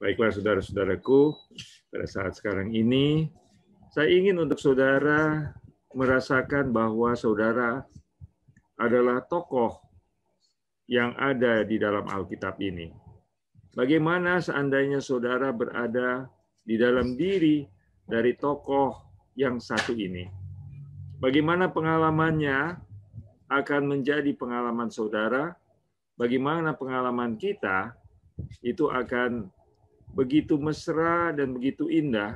Baiklah saudara-saudaraku, pada saat sekarang ini, saya ingin untuk saudara merasakan bahwa saudara adalah tokoh yang ada di dalam Alkitab ini. Bagaimana seandainya saudara berada di dalam diri dari tokoh yang satu ini? Bagaimana pengalamannya akan menjadi pengalaman saudara? Bagaimana pengalaman kita itu akan begitu mesra dan begitu indah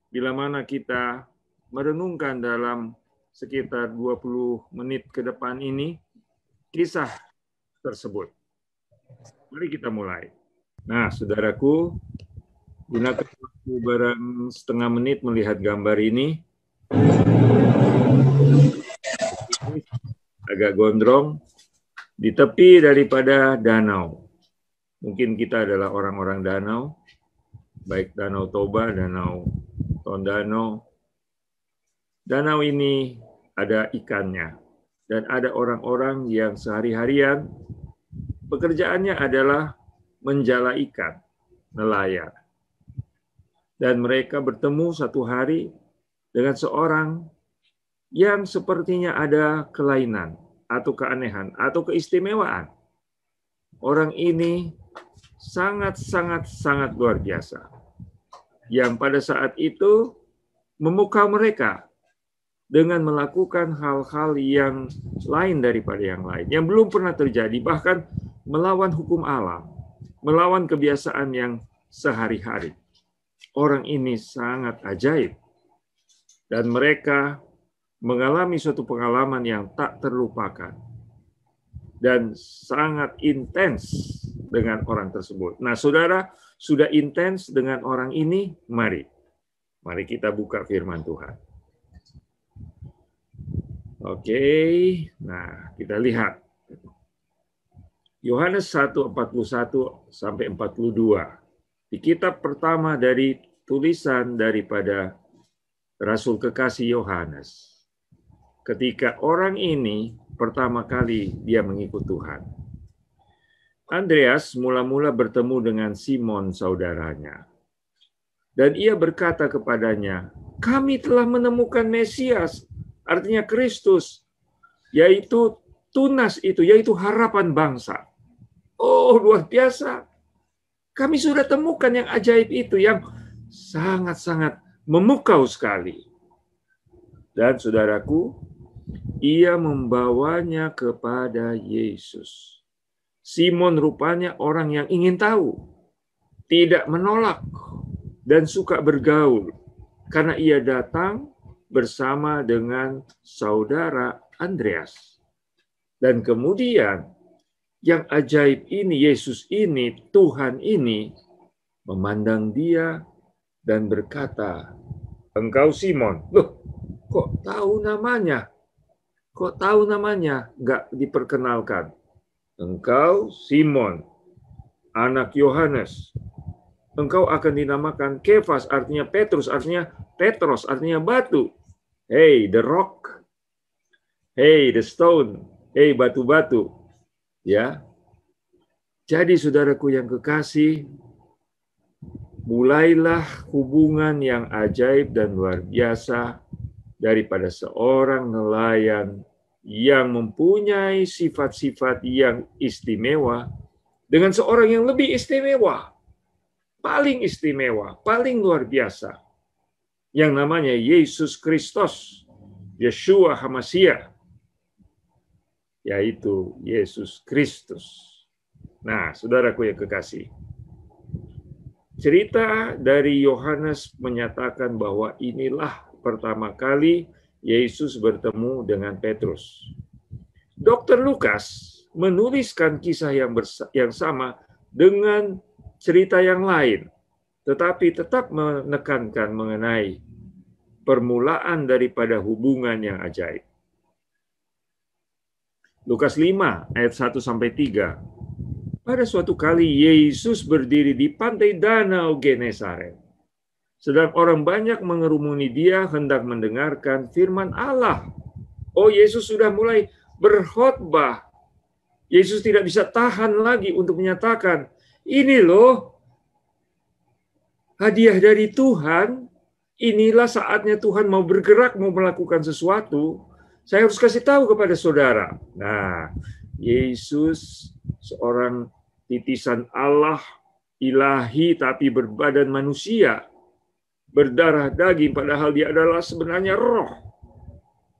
bila mana kita merenungkan dalam sekitar 20 menit ke depan ini kisah tersebut. Mari kita mulai. Nah, saudaraku, gunakan waktu barang setengah menit melihat gambar ini. Agak gondrong di tepi daripada danau. Mungkin kita adalah orang-orang danau, baik Danau Toba, Danau Tondano. Danau ini ada ikannya, dan ada orang-orang yang sehari-harian pekerjaannya adalah menjala ikan, nelayan. Dan mereka bertemu satu hari dengan seorang yang sepertinya ada kelainan, atau keanehan, atau keistimewaan. Orang ini sangat luar biasa, yang pada saat itu memukau mereka dengan melakukan hal-hal yang lain daripada yang lain, yang belum pernah terjadi, bahkan melawan hukum alam, melawan kebiasaan yang sehari-hari. Orang ini sangat ajaib, dan mereka mengalami suatu pengalaman yang tak terlupakan dan sangat intens dengan orang tersebut. Nah, saudara sudah intens dengan orang ini, mari kita buka firman Tuhan. Oke, nah kita lihat. Yohanes 1:41 sampai 42. Di kitab pertama dari tulisan daripada Rasul kekasih Yohanes. Ketika orang ini pertama kali dia mengikut Tuhan. Andreas mula-mula bertemu dengan Simon saudaranya. Dan ia berkata kepadanya, "Kami telah menemukan Mesias," artinya Kristus, yaitu tunas itu, yaitu harapan bangsa. Oh, luar biasa. Kami sudah temukan yang ajaib itu, yang sangat-sangat memukau sekali. Dan saudaraku, ia membawanya kepada Yesus. Simon rupanya orang yang ingin tahu, tidak menolak, dan suka bergaul, karena ia datang bersama dengan saudara Andreas. Dan kemudian, yang ajaib ini, Yesus ini, Tuhan ini, memandang dia dan berkata, "Engkau Simon." Loh, kok tahu namanya? Kok tahu namanya? Nggak diperkenalkan. "Engkau Simon, anak Yohanes. Engkau akan dinamakan Kefas," artinya Petrus, artinya Petros, artinya batu. Hey, the rock. Hey, the stone. Hey, batu-batu. Ya. Jadi saudaraku yang kekasih, mulailah hubungan yang ajaib dan luar biasa daripada seorang nelayan yang mempunyai sifat-sifat yang istimewa dengan seorang yang lebih istimewa, paling istimewa, paling luar biasa, yang namanya Yesus Kristus, Yeshua HaMashiach, yaitu Yesus Kristus. Nah, saudaraku yang kekasih, cerita dari Yohanes menyatakan bahwa inilah pertama kali Yesus bertemu dengan Petrus. Dr. Lukas menuliskan kisah yang sama dengan cerita yang lain, tetapi tetap menekankan mengenai permulaan daripada hubungan yang ajaib. Lukas 5 ayat 1-3. Pada suatu kali Yesus berdiri di pantai Danau Genesaret. Sedang orang banyak mengerumuni dia hendak mendengarkan firman Allah. Oh, Yesus sudah mulai berkhotbah. Yesus tidak bisa tahan lagi untuk menyatakan, "Ini loh hadiah dari Tuhan, inilah saatnya Tuhan mau bergerak, mau melakukan sesuatu. Saya harus kasih tahu kepada saudara. Nah, Yesus seorang titisan Allah ilahi tapi berbadan manusia, berdarah daging, padahal dia adalah sebenarnya roh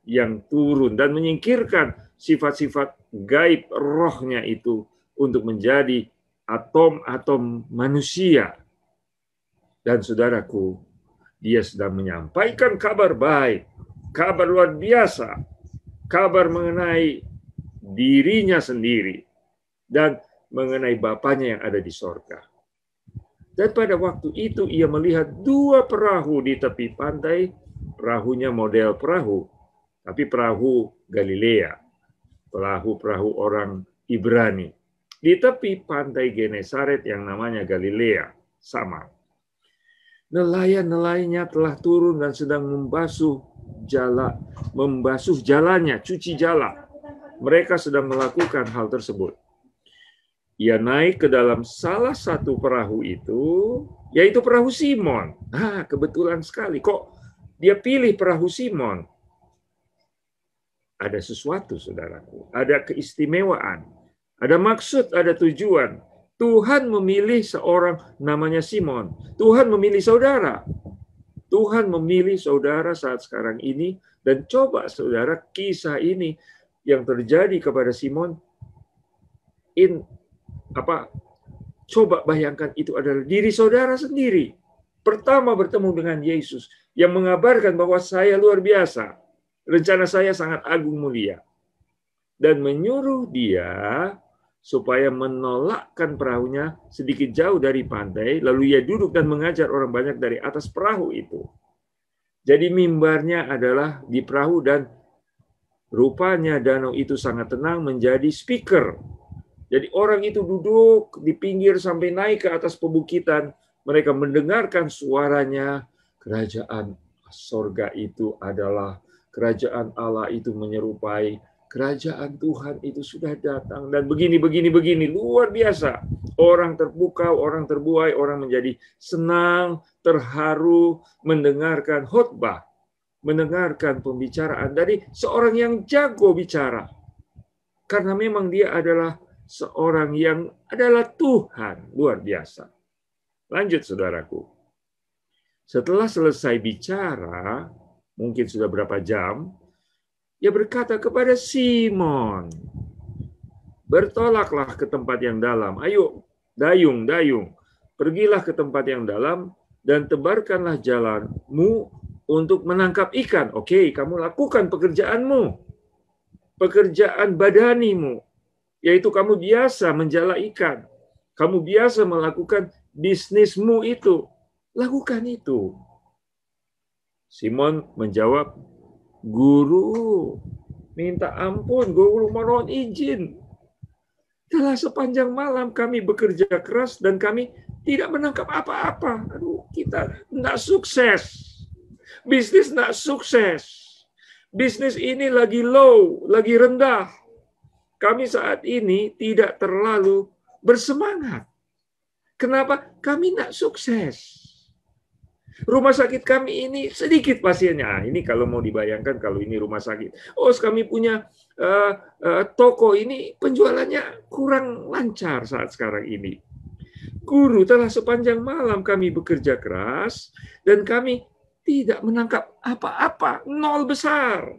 yang turun dan menyingkirkan sifat-sifat gaib rohnya itu untuk menjadi atom-atom manusia. Dan saudaraku, dia sedang menyampaikan kabar baik, kabar luar biasa, kabar mengenai dirinya sendiri dan mengenai Bapanya yang ada di sorga. Dan pada waktu itu ia melihat 2 perahu di tepi pantai, perahunya model perahu, tapi perahu Galilea, perahu orang Ibrani. Di tepi pantai Genesaret yang namanya Galilea, sama. Nelayan-nelayannya telah turun dan sedang membasuh jalannya, cuci jala. Mereka sedang melakukan hal tersebut. Ia naik ke dalam salah satu perahu itu, yaitu perahu Simon. Kebetulan sekali. Kok dia pilih perahu Simon? Ada sesuatu, saudaraku. Ada keistimewaan. Ada maksud, ada tujuan. Tuhan memilih seorang namanya Simon. Tuhan memilih saudara. Tuhan memilih saudara saat sekarang ini. Dan coba saudara, kisah ini yang terjadi kepada Simon, coba bayangkan itu adalah diri saudara sendiri. Pertama bertemu dengan Yesus yang mengabarkan bahwa saya luar biasa. Rencana saya sangat agung mulia. Dan menyuruh dia supaya menolakkan perahunya sedikit jauh dari pantai, lalu ia duduk dan mengajar orang banyak dari atas perahu itu. Jadi mimbarnya adalah di perahu dan rupanya danau itu sangat tenang menjadi speaker. Jadi orang itu duduk di pinggir sampai naik ke atas pebukitan. Mereka mendengarkan suaranya. Kerajaan sorga itu adalah kerajaan Allah itu menyerupai kerajaan Tuhan itu sudah datang. Dan begini, luar biasa. Orang terpukau, orang terbuai, orang menjadi senang, terharu, mendengarkan khotbah, mendengarkan pembicaraan dari seorang yang jago bicara. Karena memang dia adalah seorang yang adalah Tuhan, luar biasa. Lanjut, saudaraku. Setelah selesai bicara, mungkin sudah berapa jam, ia berkata kepada Simon, bertolaklah ke tempat yang dalam. Ayo, dayung. Pergilah ke tempat yang dalam dan tebarkanlah jalanmu untuk menangkap ikan. Oke, kamu lakukan pekerjaanmu. Pekerjaan badanimu. Yaitu kamu biasa menjala ikan. Kamu biasa melakukan bisnismu itu. Lakukan itu. Simon menjawab, Guru, minta ampun, Guru mohon izin. Telah sepanjang malam kami bekerja keras dan kami tidak menangkap apa-apa. Aduh, kita tidak sukses. Bisnis tidak sukses. Bisnis ini lagi low, lagi rendah. Kami saat ini tidak terlalu bersemangat. Kenapa? Kami tidak sukses. Rumah sakit kami ini sedikit pasiennya. Ini kalau mau dibayangkan kalau ini rumah sakit. Kami punya toko ini penjualannya kurang lancar saat sekarang ini. Guru, telah sepanjang malam kami bekerja keras dan kami tidak menangkap apa-apa, nol besar.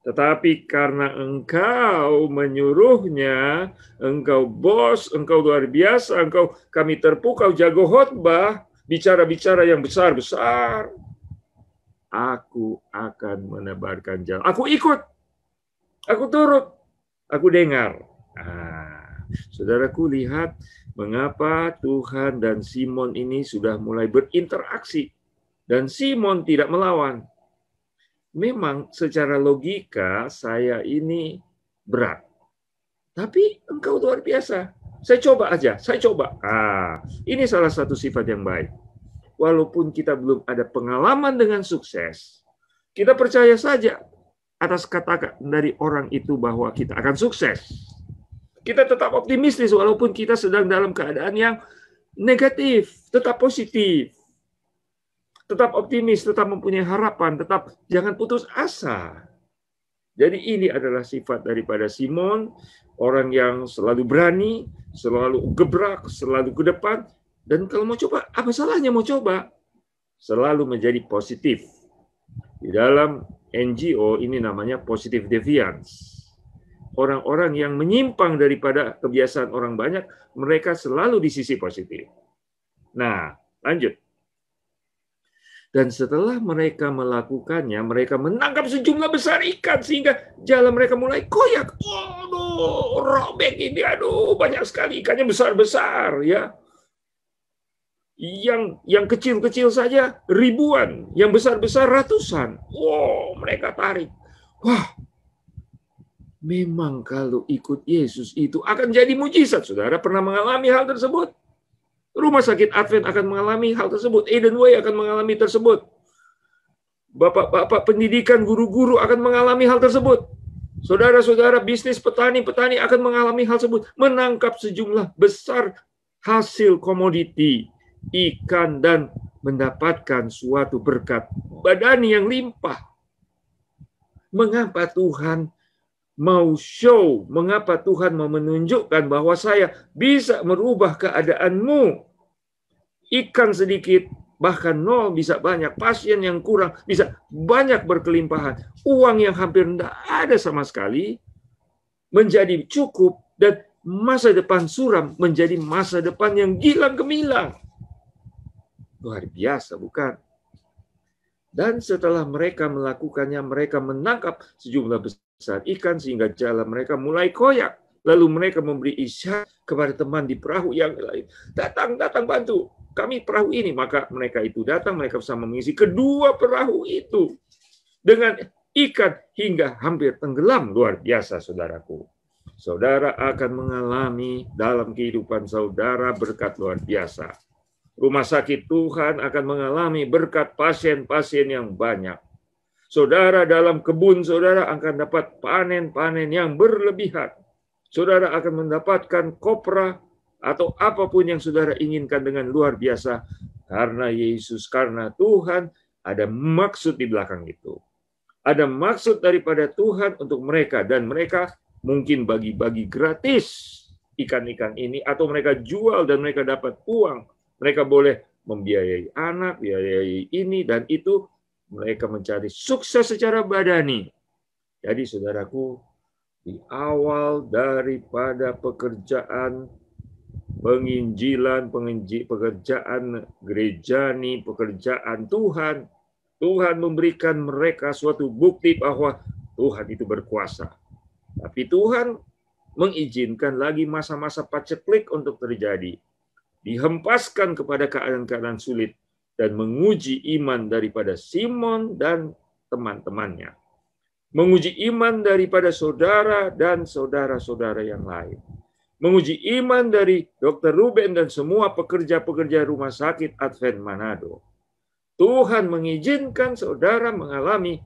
Tetapi karena engkau menyuruhnya, engkau bos, engkau luar biasa, kami terpukau jago khotbah, bicara-bicara yang besar-besar, aku akan menebarkan jalan. Aku ikut, aku turut, aku dengar. Saudaraku, lihat mengapa Tuhan dan Simon ini sudah mulai berinteraksi. Dan Simon tidak melawan. Memang secara logika saya ini berat. Tapi engkau luar biasa. Saya coba aja, saya coba. Ini salah satu sifat yang baik. Walaupun kita belum ada pengalaman dengan sukses, kita percaya saja atas kata dari orang itu bahwa kita akan sukses. Kita tetap optimistis walaupun kita sedang dalam keadaan yang negatif, tetap positif. Tetap optimis, tetap mempunyai harapan, tetap jangan putus asa. Jadi ini adalah sifat daripada Simon, orang yang selalu berani, selalu gebrak, selalu ke depan. Dan kalau mau coba, apa salahnya mau coba? Selalu menjadi positif. Di dalam NGO ini namanya positive deviance. Orang-orang yang menyimpang daripada kebiasaan orang banyak, mereka selalu di sisi positif. Nah, lanjut. Dan setelah mereka melakukannya, mereka menangkap sejumlah besar ikan sehingga jalan mereka mulai koyak. Aduh, robek ini, aduh, banyak sekali ikannya besar-besar ya. Yang kecil-kecil saja ribuan, yang besar-besar ratusan. Wow, mereka tarik. Wah, memang kalau ikut Yesus itu akan jadi mujizat. Saudara pernah mengalami hal tersebut? Rumah sakit Advent akan mengalami hal tersebut. Eden Way akan mengalami tersebut. Bapak-bapak pendidikan, guru-guru akan mengalami hal tersebut. Saudara-saudara bisnis petani-petani akan mengalami hal tersebut. Menangkap sejumlah besar hasil komoditi, ikan, dan mendapatkan suatu berkat badani yang limpah. Mengapa Tuhan mau show, mengapa Tuhan mau menunjukkan bahwa saya bisa merubah keadaanmu. Ikan sedikit, bahkan nol bisa banyak. Pasien yang kurang bisa banyak berkelimpahan. Uang yang hampir tidak ada sama sekali menjadi cukup, dan masa depan suram menjadi masa depan yang gilang gemilang. Luar biasa, bukan? Dan setelah mereka melakukannya, mereka menangkap sejumlah besar ikan sehingga jalan mereka mulai koyak. Lalu mereka memberi isyarat kepada teman di perahu yang lain. Datang, bantu. Kami perahu ini. Maka mereka itu datang, mereka bersama mengisi kedua perahu itu. Dengan ikan hingga hampir tenggelam. Luar biasa, saudaraku. Saudara akan mengalami dalam kehidupan saudara berkat luar biasa. Rumah sakit Tuhan akan mengalami berkat pasien-pasien yang banyak. Saudara dalam kebun, saudara akan dapat panen-panen yang berlebihan. Saudara akan mendapatkan kopra atau apapun yang saudara inginkan dengan luar biasa. Karena Yesus, karena Tuhan, ada maksud di belakang itu. Ada maksud daripada Tuhan untuk mereka. Dan mereka mungkin bagi-bagi gratis ikan-ikan ini. Atau mereka jual dan mereka dapat uang. Mereka boleh membiayai anak, biayai ini dan itu. Mereka mencari sukses secara badani. Jadi saudaraku, di awal daripada pekerjaan penginjilan, pekerjaan gerejani, pekerjaan Tuhan, Tuhan memberikan mereka suatu bukti bahwa Tuhan itu berkuasa. Tapi Tuhan mengizinkan lagi masa-masa paceklik untuk terjadi. Dihempaskan kepada keadaan-keadaan sulit dan menguji iman daripada Simon dan teman-temannya. Menguji iman daripada saudara dan saudara-saudara yang lain. Menguji iman dari Dr. Ruben dan semua pekerja-pekerja rumah sakit Advent Manado. Tuhan mengizinkan saudara mengalami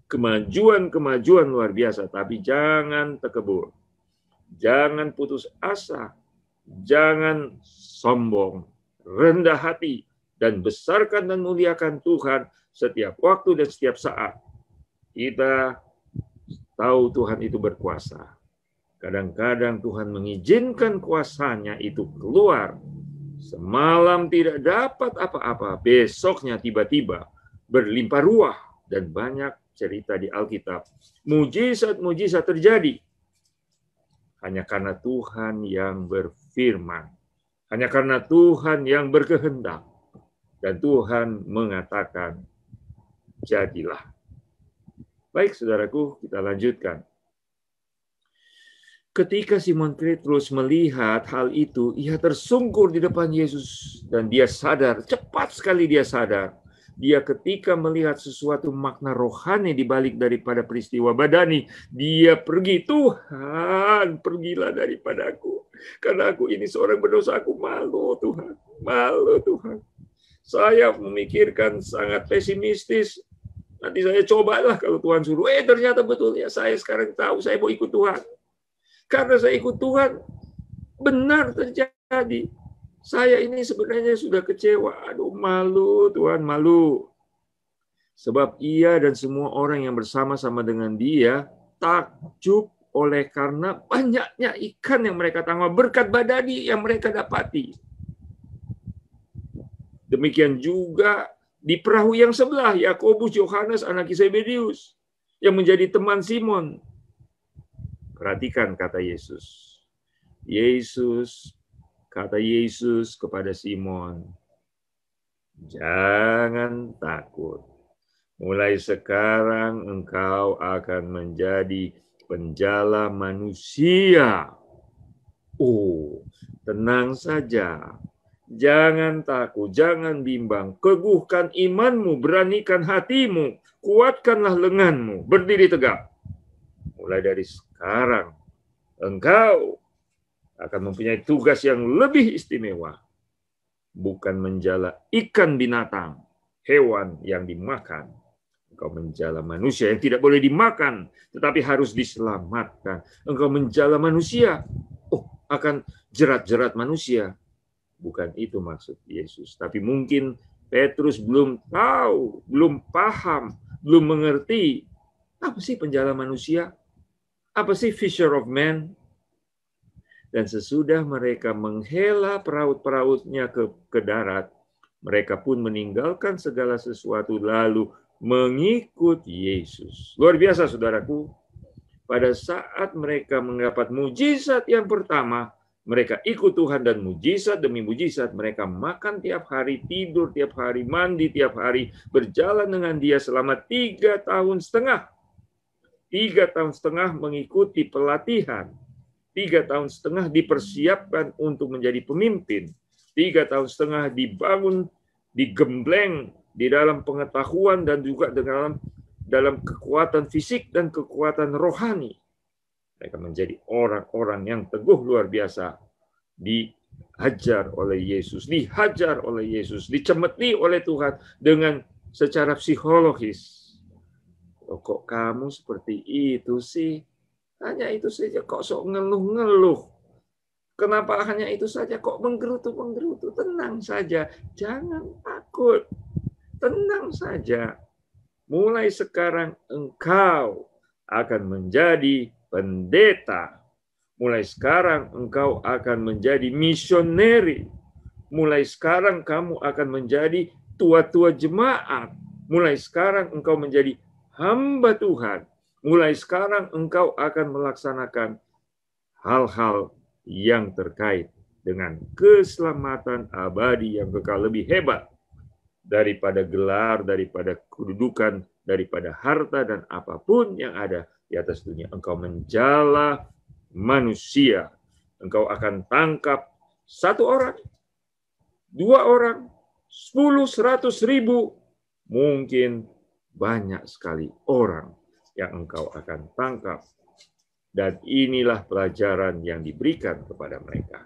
kemajuan-kemajuan luar biasa, tapi jangan tekebur. Jangan putus asa. Jangan sombong, rendah hati, dan besarkan dan muliakan Tuhan setiap waktu dan setiap saat. Kita tahu Tuhan itu berkuasa. Kadang-kadang Tuhan mengizinkan kuasanya itu keluar. Semalam tidak dapat apa-apa, besoknya tiba-tiba berlimpah ruah. Dan banyak cerita di Alkitab. Mujizat-mujizat terjadi. Hanya karena Tuhan yang berfirman. Hanya karena Tuhan yang berkehendak. Dan Tuhan mengatakan, jadilah. Baik, saudaraku, kita lanjutkan. Ketika Simon Petrus melihat hal itu, ia tersungkur di depan Yesus. Dan dia sadar, cepat sekali dia sadar. Dia ketika melihat sesuatu makna rohani di balik daripada peristiwa badani, dia pergi, Tuhan, pergilah daripada aku. Karena aku ini seorang berdosa, aku malu Tuhan. Malu Tuhan. Saya memikirkan sangat pesimistis. Nanti saya cobalah kalau Tuhan suruh. Ternyata betul ya, saya sekarang tahu saya mau ikut Tuhan. Karena saya ikut Tuhan, benar terjadi. Saya ini sebenarnya sudah kecewa. Aduh, malu Tuhan, malu. Sebab ia dan semua orang yang bersama-sama dengan dia takjub oleh karena banyaknya ikan yang mereka tangkap berkat badani yang mereka dapati. Demikian juga di perahu yang sebelah, Yakobus, Yohanes, anak Zebedius, yang menjadi teman Simon. Perhatikan kata Yesus. Kata Yesus kepada Simon, jangan takut. Mulai sekarang engkau akan menjadi penjala manusia. Oh, tenang saja. Jangan takut, jangan bimbang. Teguhkan imanmu, beranikan hatimu, kuatkanlah lenganmu, berdiri tegak. Mulai dari sekarang, engkau akan mempunyai tugas yang lebih istimewa. Bukan menjala ikan binatang, hewan yang dimakan. Engkau menjala manusia yang tidak boleh dimakan, tetapi harus diselamatkan. Engkau menjala manusia, akan jerat-jerat manusia. Bukan itu maksud Yesus. Tapi mungkin Petrus belum tahu, belum paham, belum mengerti. Apa sih penjala manusia? Apa sih fisher of men? Dan sesudah mereka menghela peraut-perautnya ke darat, mereka pun meninggalkan segala sesuatu lalu mengikut Yesus. Luar biasa, saudaraku. Pada saat mereka mendapat mujizat yang pertama, mereka ikut Tuhan dan mujizat demi mujizat. Mereka makan tiap hari, tidur tiap hari, mandi tiap hari, berjalan dengan dia selama 3 tahun setengah. 3 tahun setengah mengikuti pelatihan. 3 tahun setengah dipersiapkan untuk menjadi pemimpin. 3 tahun setengah dibangun, digembleng di dalam pengetahuan dan juga dalam kekuatan fisik dan kekuatan rohani. Mereka menjadi orang-orang yang teguh luar biasa. Dihajar oleh Yesus, dicemeti oleh Tuhan dengan secara psikologis. Kok kamu seperti itu sih? Hanya itu saja kok sok ngeluh-ngeluh. Kenapa hanya itu saja kok menggerutu-menggerutu? Tenang saja, jangan takut. Tenang saja. Mulai sekarang engkau akan menjadi pendeta. Mulai sekarang engkau akan menjadi misioneri. Mulai sekarang kamu akan menjadi tua-tua jemaat. Mulai sekarang engkau menjadi hamba Tuhan. Mulai sekarang engkau akan melaksanakan hal-hal yang terkait dengan keselamatan abadi yang kekal, lebih hebat daripada gelar, daripada kedudukan, daripada harta dan apapun yang ada di atas dunia. Engkau menjala manusia. Engkau akan tangkap 1 orang, 2 orang, 10, 100 ribu, mungkin banyak sekali orang yang engkau akan tangkap. Dan inilah pelajaran yang diberikan kepada mereka.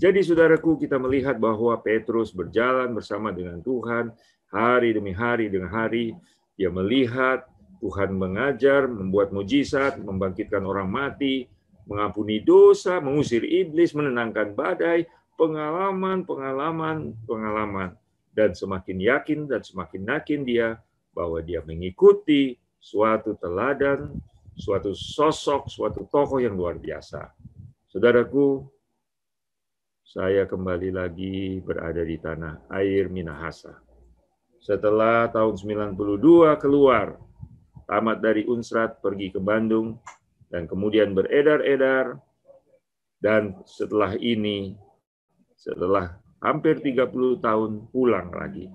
Jadi saudaraku, kita melihat bahwa Petrus berjalan bersama dengan Tuhan hari demi hari dengan hari. Dia melihat Tuhan mengajar, membuat mujizat, membangkitkan orang mati, mengampuni dosa, mengusir iblis, menenangkan badai, pengalaman. Dan semakin yakin dan semakin yakin dia bahwa dia mengikuti suatu teladan, suatu sosok, suatu tokoh yang luar biasa. Saudaraku, saya kembali lagi berada di tanah air Minahasa. Setelah tahun 92 keluar, tamat dari Unsrat, pergi ke Bandung, dan kemudian beredar-edar, dan setelah ini, setelah hampir 30 tahun pulang lagi.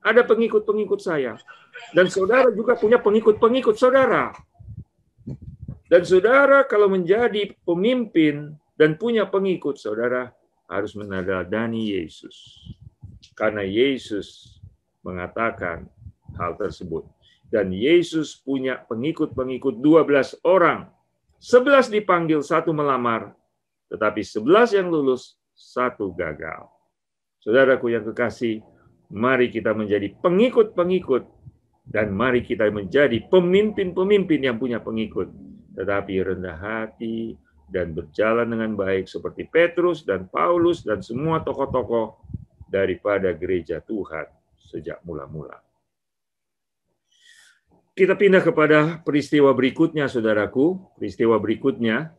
Ada pengikut-pengikut saya. Dan saudara juga punya pengikut-pengikut saudara. Dan saudara kalau menjadi pemimpin dan punya pengikut, saudara harus meneladani Yesus. Karena Yesus mengatakan hal tersebut. Dan Yesus punya pengikut-pengikut 12 orang. 11 dipanggil, 1 melamar. Tetapi 11 yang lulus, 1 gagal. Saudaraku yang kekasih, mari kita menjadi pengikut-pengikut dan mari kita menjadi pemimpin-pemimpin yang punya pengikut. Tetapi rendah hati, dan berjalan dengan baik seperti Petrus dan Paulus dan semua tokoh-tokoh daripada gereja Tuhan sejak mula-mula. Kita pindah kepada peristiwa berikutnya, saudaraku. Peristiwa berikutnya,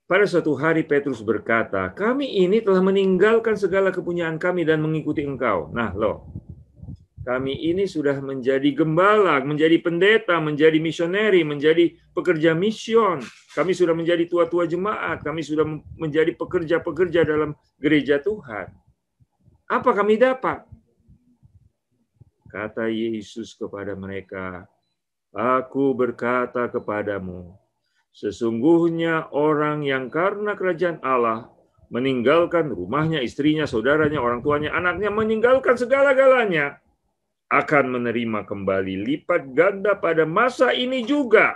pada suatu hari Petrus berkata, kami ini telah meninggalkan segala kepunyaan kami dan mengikuti engkau. Nah loh, kami ini sudah menjadi gembala, menjadi pendeta, menjadi misioneri, menjadi pekerja mision. Kami sudah menjadi tua-tua jemaat, kami sudah menjadi pekerja-pekerja dalam gereja Tuhan. Apa kami dapat? Kata Yesus kepada mereka, aku berkata kepadamu, sesungguhnya orang yang karena kerajaan Allah meninggalkan rumahnya, istrinya, saudaranya, orang tuanya, anaknya, meninggalkan segala-galanya, akan menerima kembali lipat ganda pada masa ini juga.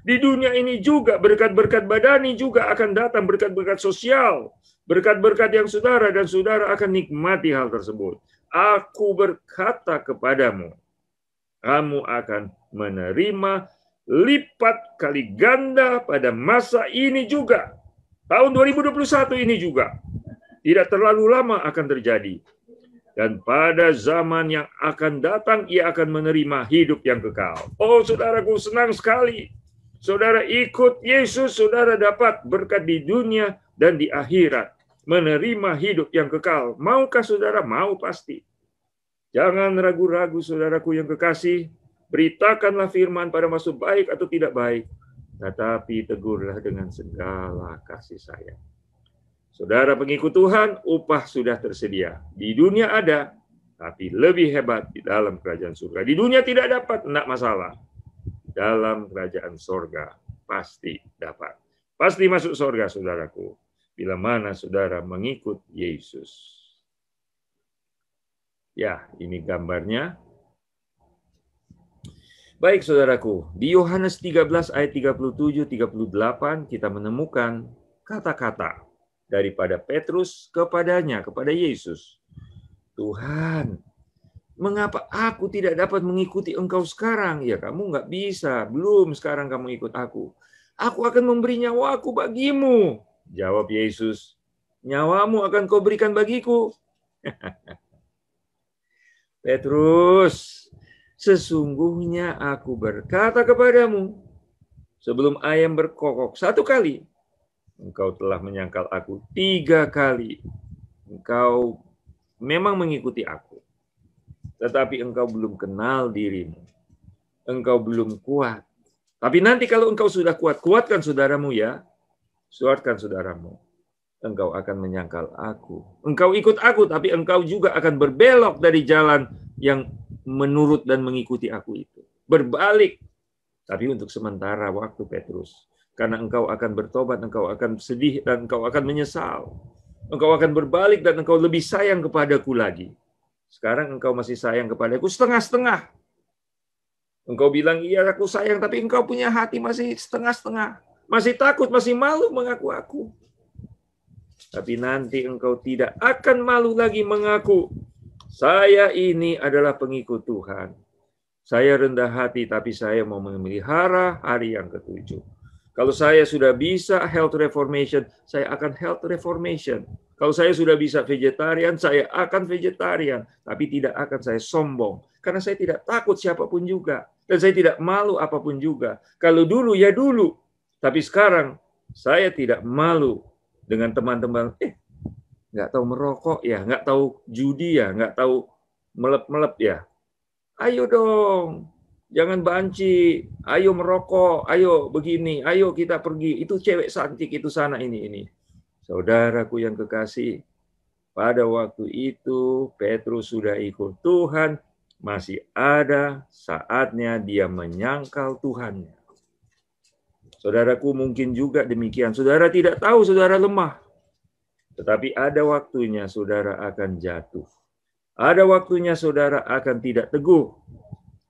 Di dunia ini juga, berkat-berkat badani juga akan datang, berkat-berkat sosial, berkat-berkat yang saudara dan saudara akan nikmati hal tersebut. Aku berkata kepadamu, kamu akan menerima lipat kali ganda pada masa ini juga. Tahun 2021 ini juga. Tidak terlalu lama akan terjadi. Dan pada zaman yang akan datang, ia akan menerima hidup yang kekal. Oh, saudaraku, senang sekali. Saudara ikut Yesus, saudara dapat berkat di dunia dan di akhirat. Menerima hidup yang kekal. Maukah saudara? Mau pasti. Jangan ragu-ragu, saudaraku yang kekasih. Beritakanlah firman pada maksud baik atau tidak baik. Tetapi tegurlah dengan segala kasih sayang. Saudara pengikut Tuhan, upah sudah tersedia. Di dunia ada, tapi lebih hebat di dalam kerajaan surga. Di dunia tidak dapat, tidak masalah. Dalam kerajaan surga pasti dapat. Pasti masuk surga, saudaraku. Bila mana saudara mengikut Yesus. Ya, ini gambarnya. Baik, saudaraku. Di Yohanes 13 ayat 37-38 kita menemukan kata-kata daripada Petrus kepadanya, kepada Yesus. Tuhan, mengapa aku tidak dapat mengikuti engkau sekarang? Ya, kamu nggak bisa. Belum sekarang kamu ikut aku. Aku akan memberi nyawaku bagimu. Jawab Yesus, nyawamu akan kau berikan bagiku. Petrus, sesungguhnya aku berkata kepadamu, sebelum ayam berkokok 1 kali, engkau telah menyangkal aku 3 kali. Engkau memang mengikuti aku, tetapi engkau belum kenal dirimu. Engkau belum kuat. Tapi nanti kalau engkau sudah kuat, kuatkan saudaramu ya. Kuatkan saudaramu. Engkau akan menyangkal aku. Engkau ikut aku, tapi engkau juga akan berbelok dari jalan yang menurut dan mengikuti aku itu. Berbalik. Tapi untuk sementara waktu, Petrus. Karena engkau akan bertobat, engkau akan sedih, dan engkau akan menyesal. Engkau akan berbalik dan engkau lebih sayang kepadaku lagi. Sekarang engkau masih sayang kepadaku setengah-setengah. Engkau bilang, iya aku sayang, tapi engkau punya hati masih setengah-setengah. Masih takut, masih malu mengaku aku. Tapi nanti engkau tidak akan malu lagi mengaku, saya ini adalah pengikut Tuhan. Saya rendah hati, tapi saya mau memelihara hari yang ke-7. Kalau saya sudah bisa health reformation, saya akan health reformation. Kalau saya sudah bisa vegetarian, saya akan vegetarian. Tapi tidak akan saya sombong. Karena saya tidak takut siapapun juga. Dan saya tidak malu apapun juga. Kalau dulu, ya dulu. Tapi sekarang, saya tidak malu dengan teman-teman. Nggak tahu merokok ya, nggak tahu judi ya, nggak tahu melep-melep ya. Ayo dong. Jangan banci, ayo merokok, ayo begini, ayo kita pergi. Itu cewek cantik, itu sana, ini. Saudaraku yang kekasih, pada waktu itu Petrus sudah ikut Tuhan, masih ada saatnya dia menyangkal Tuhannya. Saudaraku mungkin juga demikian. Saudara tidak tahu saudara lemah. Tetapi ada waktunya saudara akan jatuh. Ada waktunya saudara akan tidak teguh.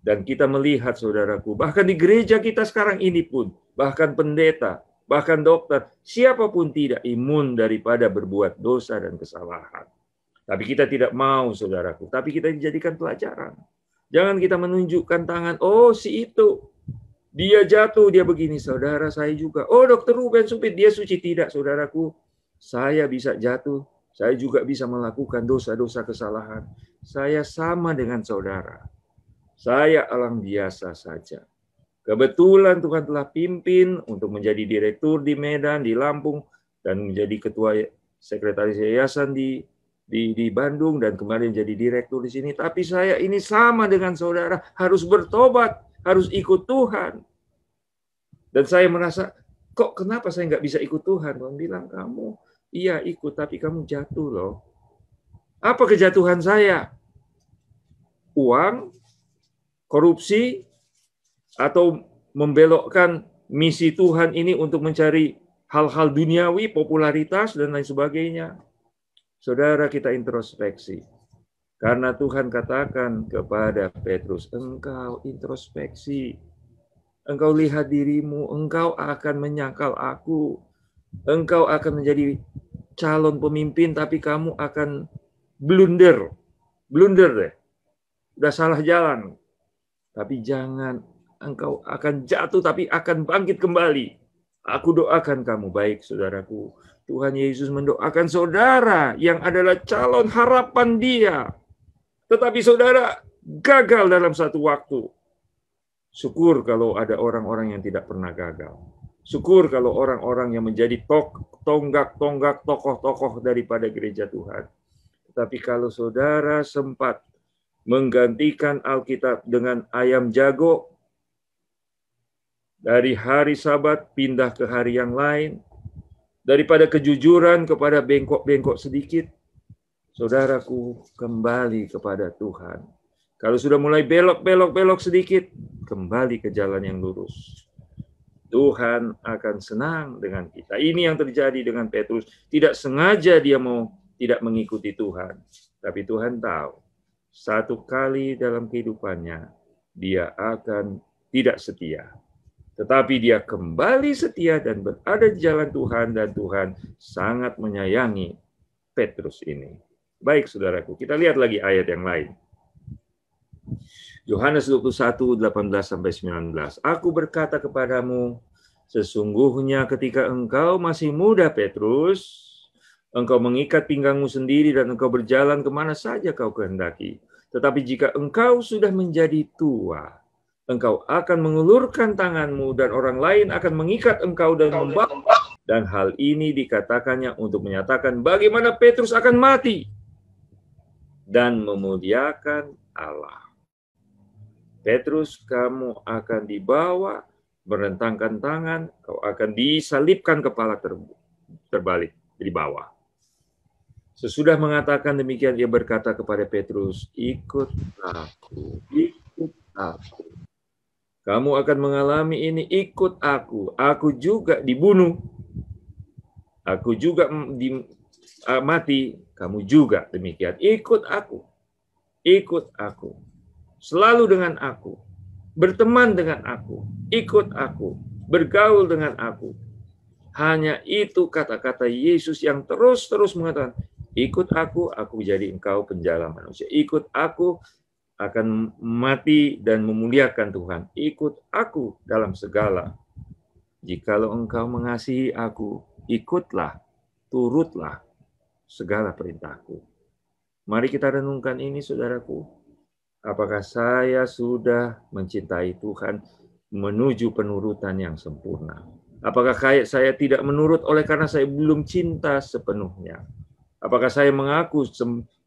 Dan kita melihat saudaraku, bahkan di gereja kita sekarang ini pun, bahkan pendeta, bahkan dokter, siapapun tidak imun daripada berbuat dosa dan kesalahan. Tapi kita tidak mau saudaraku, tapi kita dijadikan pelajaran. Jangan kita menunjukkan tangan, oh si itu. Dia jatuh, dia begini. Saudara, saya juga. Oh, Dokter Ruben Supit, dia suci. Tidak, saudaraku. Saya bisa jatuh. Saya juga bisa melakukan dosa-dosa kesalahan. Saya sama dengan saudara. Saya orang biasa saja. Kebetulan Tuhan telah pimpin untuk menjadi direktur di Medan, di Lampung, dan menjadi ketua sekretaris yayasan di Bandung, dan kemarin jadi direktur di sini. Tapi saya ini sama dengan saudara, harus bertobat, harus ikut Tuhan. Dan saya merasa, kok kenapa saya nggak bisa ikut Tuhan? Tuhan bilang, kamu iya ikut, tapi kamu jatuh loh. Apa kejatuhan saya? Uang, korupsi, atau membelokkan misi Tuhan ini untuk mencari hal-hal duniawi, popularitas, dan lain sebagainya. Saudara, kita introspeksi. Karena Tuhan katakan kepada Petrus, engkau introspeksi. Engkau lihat dirimu, engkau akan menyangkal aku. Engkau akan menjadi calon pemimpin, tapi kamu akan blunder. Blunder deh. Udah salah jalan. Tapi jangan, engkau akan jatuh tapi akan bangkit kembali. Aku doakan kamu, baik saudaraku. Tuhan Yesus mendoakan saudara yang adalah calon harapan dia. Tetapi saudara gagal dalam satu waktu. Syukur kalau ada orang-orang yang tidak pernah gagal. Syukur kalau orang-orang yang menjadi tonggak-tonggak tokoh-tokoh daripada gereja Tuhan. Tetapi kalau saudara sempat menggantikan Alkitab dengan ayam jago, dari hari Sabat pindah ke hari yang lain, daripada kejujuran kepada bengkok-bengkok sedikit, saudaraku kembali kepada Tuhan. Kalau sudah mulai belok sedikit, kembali ke jalan yang lurus. Tuhan akan senang dengan kita. Ini yang terjadi dengan Petrus. Tidak sengaja dia mau tidak mengikuti Tuhan, tapi Tuhan tahu satu kali dalam kehidupannya dia akan tidak setia. Tetapi dia kembali setia dan berada di jalan Tuhan, dan Tuhan sangat menyayangi Petrus ini. Baik saudaraku, kita lihat lagi ayat yang lain. Yohanes 21, 18-19. Aku berkata kepadamu, sesungguhnya ketika engkau masih muda Petrus, engkau mengikat pinggangmu sendiri dan engkau berjalan kemana saja kau kehendaki. Tetapi jika engkau sudah menjadi tua, engkau akan mengulurkan tanganmu dan orang lain akan mengikat engkau dan membawa. Dan hal ini dikatakannya untuk menyatakan bagaimana Petrus akan mati dan memuliakan Allah. Petrus, kamu akan dibawa, merentangkan tangan, kau akan disalibkan kepala terbalik di bawah. Sesudah mengatakan demikian, dia berkata kepada Petrus, ikut aku, ikut aku. Kamu akan mengalami ini, ikut aku. Aku juga dibunuh. Aku juga mati, kamu juga demikian. Ikut aku, ikut aku. Selalu dengan aku, berteman dengan aku, ikut aku, bergaul dengan aku. Hanya itu kata-kata Yesus yang terus-terus mengatakan, ikut aku jadi engkau penjala manusia. Ikut aku akan mati dan memuliakan Tuhan. Ikut aku dalam segala. Jikalau engkau mengasihi aku, ikutlah, turutlah segala perintahku. Mari kita renungkan ini, saudaraku. Apakah saya sudah mencintai Tuhan menuju penurutan yang sempurna? Apakah saya tidak menurut oleh karena saya belum cinta sepenuhnya? Apakah saya mengaku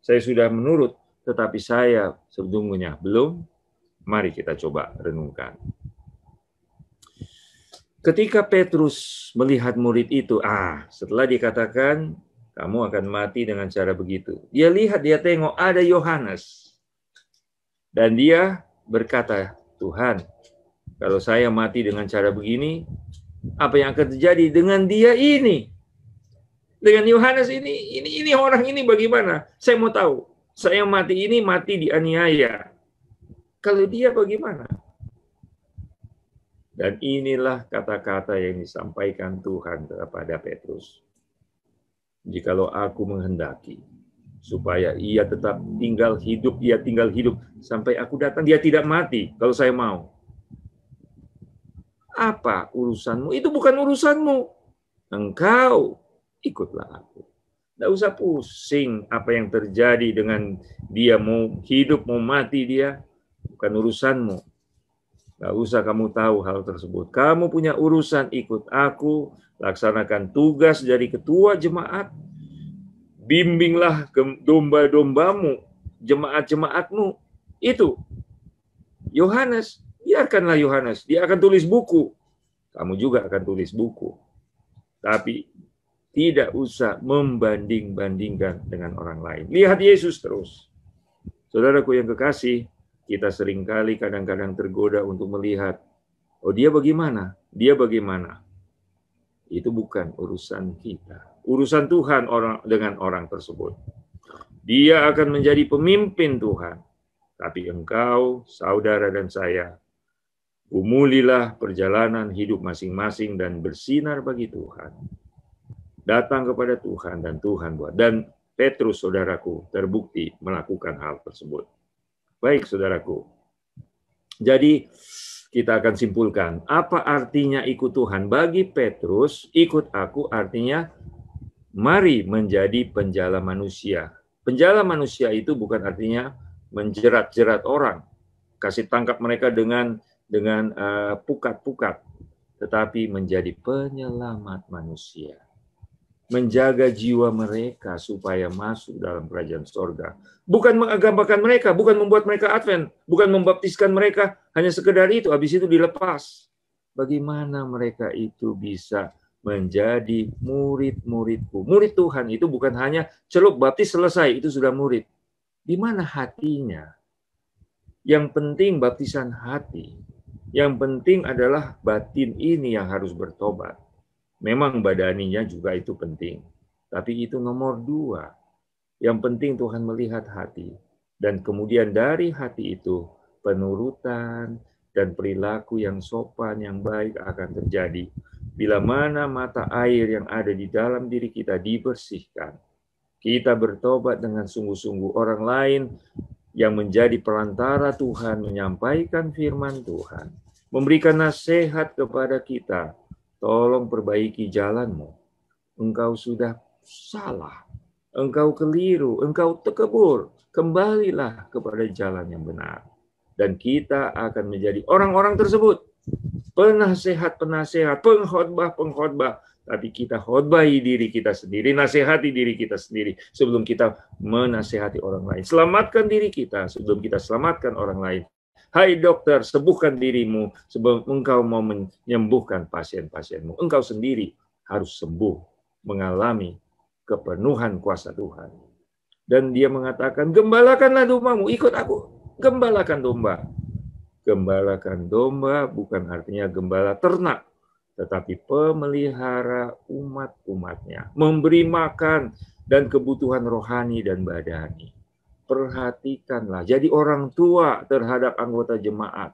saya sudah menurut, tetapi saya sesungguhnya belum? Mari kita coba renungkan. Ketika Petrus melihat murid itu, setelah dikatakan, kamu akan mati dengan cara begitu. Dia lihat, dia tengok ada Yohanes. Dan dia berkata, Tuhan, kalau saya mati dengan cara begini, apa yang akan terjadi dengan dia ini? Dengan Yohanes ini orang ini bagaimana? Saya mau tahu. Saya mati dianiaya. Kalau dia bagaimana? Dan inilah kata-kata yang disampaikan Tuhan kepada Petrus. Jikalau aku menghendaki supaya ia tetap tinggal hidup sampai aku datang, dia tidak mati kalau saya mau. Apa urusanmu? Itu bukan urusanmu. Engkau ikutlah aku. Tidak usah pusing apa yang terjadi dengan dia, mau hidup, mau mati dia. Bukan urusanmu. Nggak usah kamu tahu hal tersebut. Kamu punya urusan, ikut aku, laksanakan tugas dari ketua jemaat, bimbinglah domba-dombamu, jemaat-jemaatmu. Itu Yohanes, biarkanlah Yohanes, dia akan tulis buku. Kamu juga akan tulis buku. Tapi tidak usah membanding-bandingkan dengan orang lain. Lihat Yesus terus. Saudaraku yang kekasih, kita seringkali kadang-kadang tergoda untuk melihat, oh dia bagaimana? Dia bagaimana? Itu bukan urusan kita. Urusan Tuhan dengan orang tersebut. Dia akan menjadi pemimpin Tuhan. Tapi engkau, saudara dan saya, gumulilah perjalanan hidup masing-masing dan bersinar bagi Tuhan. Datang kepada Tuhan dan Tuhan buat. Dan Petrus, saudaraku, terbukti melakukan hal tersebut. Baik, saudaraku. Jadi kita akan simpulkan, apa artinya ikut Tuhan? Bagi Petrus, ikut aku artinya mari menjadi penjala manusia. Penjala manusia itu bukan artinya menjerat-jerat orang, kasih tangkap mereka dengan pukat-pukat, tetapi menjadi penyelamat manusia. Menjaga jiwa mereka supaya masuk dalam kerajaan sorga. Bukan mengagamakan mereka, bukan membuat mereka Advent, bukan membaptiskan mereka, hanya sekedar itu, habis itu dilepas. Bagaimana mereka itu bisa menjadi murid-muridku? Murid Tuhan itu bukan hanya celup baptis selesai, itu sudah murid. Di mana hatinya? Yang penting baptisan hati. Yang penting adalah batin ini yang harus bertobat. Memang badaninya juga itu penting. Tapi itu nomor 2. Yang penting Tuhan melihat hati. Dan kemudian dari hati itu, penurutan dan perilaku yang sopan, yang baik akan terjadi. Bila mana mata air yang ada di dalam diri kita dibersihkan. Kita bertobat dengan sungguh-sungguh, orang lain yang menjadi perantara Tuhan menyampaikan firman Tuhan. Memberikan nasihat kepada kita. Tolong perbaiki jalanmu. Engkau sudah salah. Engkau keliru. Engkau tekebur. Kembalilah kepada jalan yang benar. Dan kita akan menjadi orang-orang tersebut. Penasehat-penasehat, pengkhotbah-pengkhotbah. Tapi kita khotbahi diri kita sendiri, nasihati diri kita sendiri sebelum kita menasihati orang lain. Selamatkan diri kita sebelum kita selamatkan orang lain. Hai dokter, sembuhkan dirimu sebelum engkau mau menyembuhkan pasien-pasienmu. Engkau sendiri harus sembuh, mengalami kepenuhan kuasa Tuhan. Dan dia mengatakan, gembalakanlah dombamu, ikut aku. Gembalakan domba. Gembalakan domba bukan artinya gembala ternak, tetapi pemelihara umat-umatnya. Memberi makan dan kebutuhan rohani dan badani. Perhatikanlah, jadi orang tua terhadap anggota jemaat.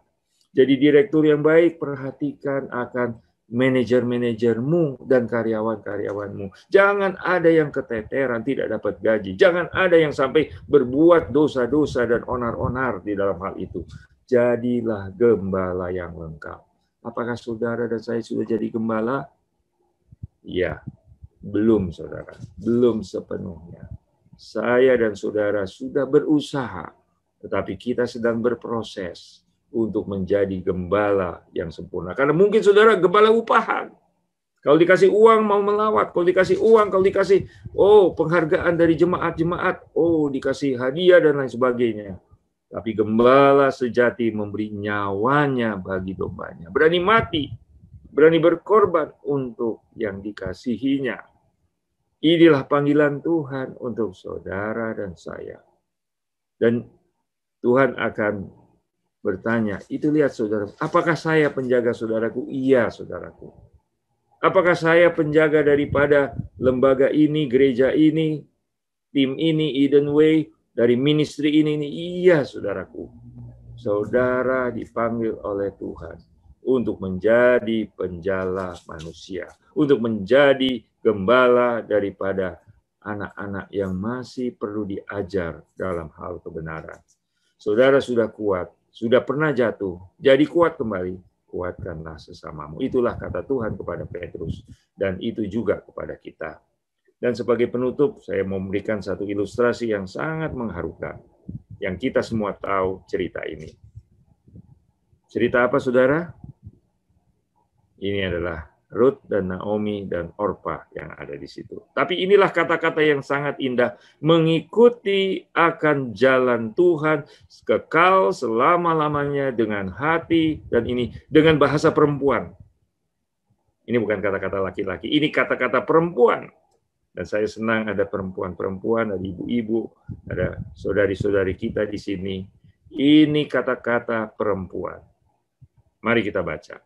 Jadi direktur yang baik, perhatikan akan manajer-manajermu dan karyawan-karyawanmu. Jangan ada yang keteteran, tidak dapat gaji. Jangan ada yang sampai berbuat dosa-dosa dan onar-onar di dalam hal itu. Jadilah gembala yang lengkap. Apakah saudara dan saya sudah jadi gembala? Ya, belum saudara. Belum sepenuhnya. Saya dan saudara sudah berusaha, tetapi kita sedang berproses untuk menjadi gembala yang sempurna. Karena mungkin saudara gembala upahan. Kalau dikasih uang mau melawat, kalau dikasih uang, kalau dikasih penghargaan dari jemaat-jemaat, dikasih hadiah dan lain sebagainya. Tapi gembala sejati memberi nyawanya bagi dombanya. Berani mati, berani berkorban untuk yang dikasihinya. Inilah panggilan Tuhan untuk saudara dan saya. Dan Tuhan akan bertanya, itu lihat saudara, apakah saya penjaga saudaraku? Iya saudaraku. Apakah saya penjaga daripada lembaga ini, gereja ini, tim ini, Eden Way, dari ministry ini? Iya saudaraku. Saudara dipanggil oleh Tuhan untuk menjadi penjala manusia. Untuk menjadi gembala daripada anak-anak yang masih perlu diajar dalam hal kebenaran. Saudara sudah kuat, sudah pernah jatuh, jadi kuat kembali. kuatkanlah sesamamu. Itulah kata Tuhan kepada Petrus, dan itu juga kepada kita. Dan sebagai penutup, saya mau memberikan satu ilustrasi yang sangat mengharukan, yang kita semua tahu cerita ini. Cerita apa, saudara? Ini adalah Ruth dan Naomi dan Orpa yang ada di situ. Tapi inilah kata-kata yang sangat indah, mengikuti akan jalan Tuhan kekal selama-lamanya dengan hati, dan ini dengan bahasa perempuan. Ini bukan kata-kata laki-laki, ini kata-kata perempuan. Dan saya senang ada perempuan-perempuan, ada ibu-ibu, ada saudari-saudari kita di sini. Ini kata-kata perempuan. Mari kita baca.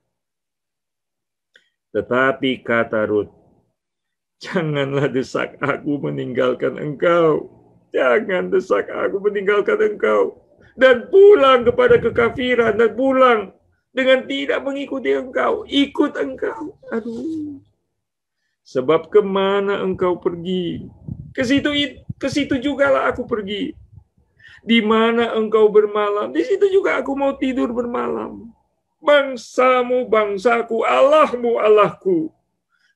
Tetapi kata Ruth, janganlah desak aku meninggalkan engkau. Jangan desak aku meninggalkan engkau. Dan pulang kepada kekafiran, dan pulang dengan tidak mengikuti engkau. Ikut engkau. Aduh. Sebab kemana engkau pergi, ke situ jugalah aku pergi. Di mana engkau bermalam, di situ juga aku mau tidur bermalam. Bangsamu, bangsaku, Allahmu, Allahku.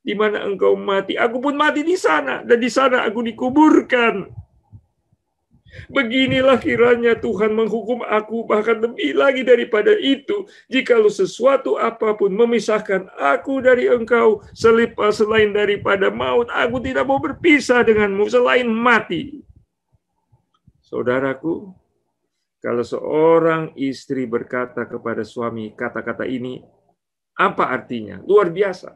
Di mana engkau mati, aku pun mati di sana, dan di sana aku dikuburkan. Beginilah kiranya Tuhan menghukum aku, bahkan lebih lagi daripada itu, jikalau sesuatu apapun memisahkan aku dari engkau, selain daripada maut, aku tidak mau berpisah denganmu selain mati. Saudaraku, kalau seorang istri berkata kepada suami kata-kata ini, apa artinya? Luar biasa.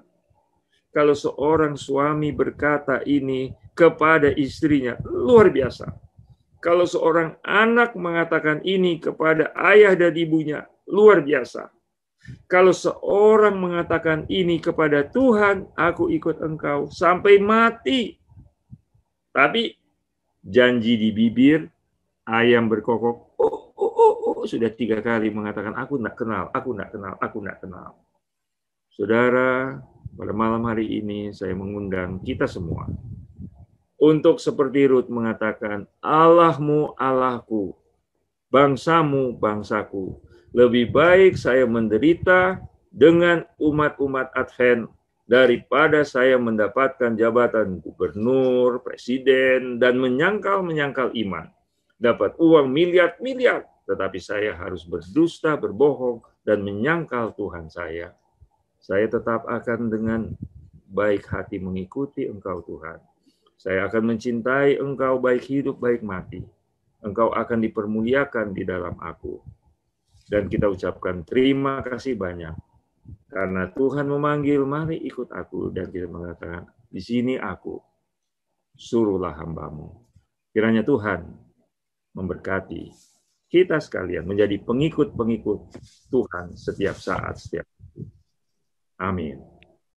Kalau seorang suami berkata ini kepada istrinya, luar biasa. Kalau seorang anak mengatakan ini kepada ayah dan ibunya, luar biasa. Kalau seorang mengatakan ini kepada Tuhan, aku ikut engkau sampai mati. Tapi janji di bibir, ayam berkokok, sudah 3 kali mengatakan, aku tidak kenal, aku tidak kenal, aku tidak kenal. Saudara, pada malam hari ini saya mengundang kita semua untuk seperti Ruth mengatakan, Allahmu, Allahku, bangsamu, bangsaku. Lebih baik saya menderita dengan umat-umat Advent daripada saya mendapatkan jabatan gubernur, presiden, dan menyangkal-menyangkal iman. Dapat uang miliar-miliar, tetapi saya harus berdusta, berbohong, dan menyangkal Tuhan saya. Saya tetap akan dengan baik hati mengikuti Engkau, Tuhan. Saya akan mencintai Engkau baik hidup, baik mati. Engkau akan dipermuliakan di dalam aku. Dan kita ucapkan terima kasih banyak. Karena Tuhan memanggil, mari ikut aku. Dan kita mengatakan, di sini aku, suruhlah hambamu. Kiranya Tuhan memberkati kita sekalian menjadi pengikut-pengikut Tuhan setiap saat, setiap waktu. Amin.